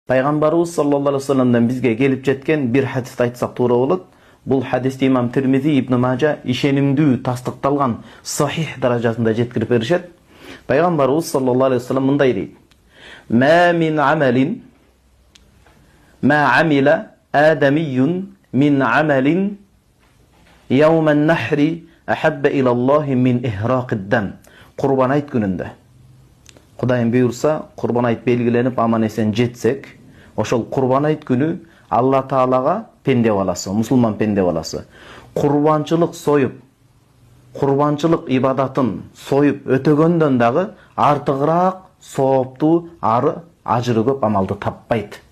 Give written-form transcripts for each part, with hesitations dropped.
Пайгамбарыбыз саллаллаху алейхи вассаламдан бизге келип жеткен бир хадисти айтсак туура болот. Бул хадисти имам Тирмизи, Ибн Мажа ишенимдүү, тастыкталган сахих даражасында жеткирип беришет. Пайгамбарыбыз саллаллаху алейхи вассалам мындай дейт: "Ма мин амалин ма амила адамиюн мин амалин яуман нахри ахабба илаллахи мин ихрaqid дам." Курбан айт күнүндө Кудайым буйрса, курбан айт белгиленип аман эсен жетсек, ошол курбан айт күнү Алла Таалага пенде баласы, мусулман пенде баласы, курбанчылык союп, курбанчылык ибадатын союп өтөгөндөн дагы артыгыраак сооптуу, ары ажыры көп амалды таппайт.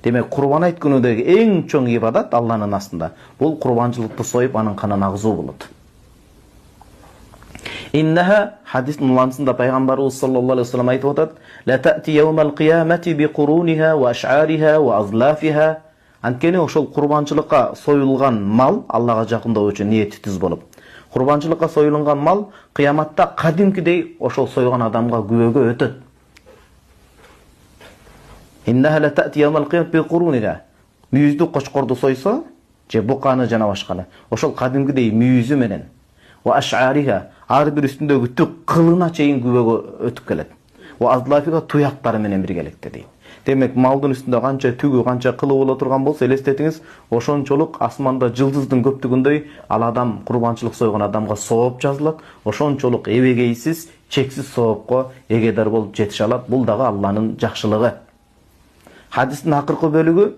Демек, курбан айт күнүдөгү эң чоң ибадат Алланын астында бул курбанчылыкты союп, анын канын агызуу болот. Иннаха хадис мулансында пайгамбарыбыз саллаллаху алейхи вассалам айтып атат: "Ла та'ти яумал қиямати би куруниха ва аш'ариха ва азлафиха." Анткени ошол курбанчылыкка союлган мал Аллага жакындоо үчүн ниети түз болуп, курбанчылыкка союлган мал кыяматта кадимкидей ошол сойгон адамга күбөгө өтөт. Иннаха ла та'ти яумал қиямати би куруниха. Мүйүздү кочкорду сойсо, же буканы жана башканы, ошол кадимкидей мүйүзү менен ва аш'ариха ар бир үстүндөгү түк кылына чейин күбөгө өтүп келет. Ва азлафига туяктары менен биргелекте дейт. Демек, малдын үстүндө канча түгү, канча кылы боло турган болсо, элестетиңиз, ошончолук асманда жылдыздын көптүгүндөй ал адам курбанчылык сойгон адамга сооп жазылат. Ошончолук эбегейсиз, чексиз соопко эгедар болуп жетише алат. Бул дагы Алланын жакшылыгы. Хадистин акыркы бөлүгү: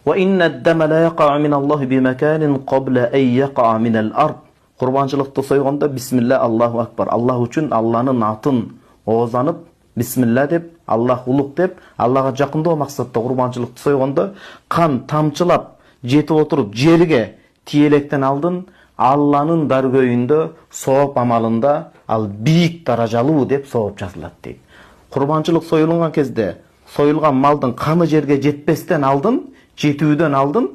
"Ва иннад дама ла яqa мин Аллахи би маканин qabla an yaqa min al-ard." Курбанчылыкты сойгондо бисмилла, Аллаху акбар, Аллах үчүн Алланын атын оозанып, бисмилла деп, Аллах улук деп, Аллага жакындоо максатта курбанчылыкты сойгондо кан тамчылап жетип отуруп жерге тиелектен алдын Алланын даргөйүндө сооп амалында ал бийик даражалуу деп сооп жазылат дейт. Курбанчылык союлган кезде союлган малдын каны жерге жетпестен алдын, жетүүдөн алдын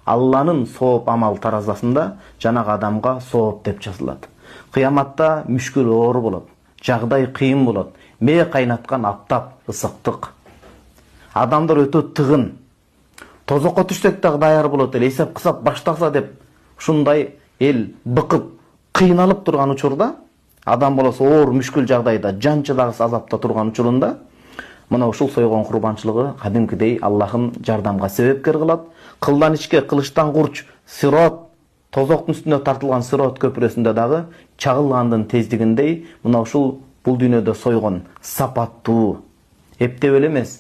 Алланын сооп амал таразасында жанагы адамга сооп деп жазылат. Кыяматта мүшкүл оор болот, жагдай кыйын болот. Мээ кайнаткан аптап, ысыктык. Адамдар өтө тыгын. Тозокко түшсөк дагы даяр болот эле, эсеп кысап баштаса деп ушундай эл быкып, кыйналып турган учурда, адам болосо оор мүшкүл жагдайда, жанчыдагыс азапта турган учурунда, мына ушул сойгон курбанчылыгы кадимкидей Аллахын жардамга себепкер кылат. Кылдан ичке, кылычтан курч, сирот, тозоктун үстүнө тартылган сирот көпүрөсүндө дагы чагылгандын тездигиндей мына ушул бул дүйнөдө сойгон сапаттуу, эптеп эле эмес,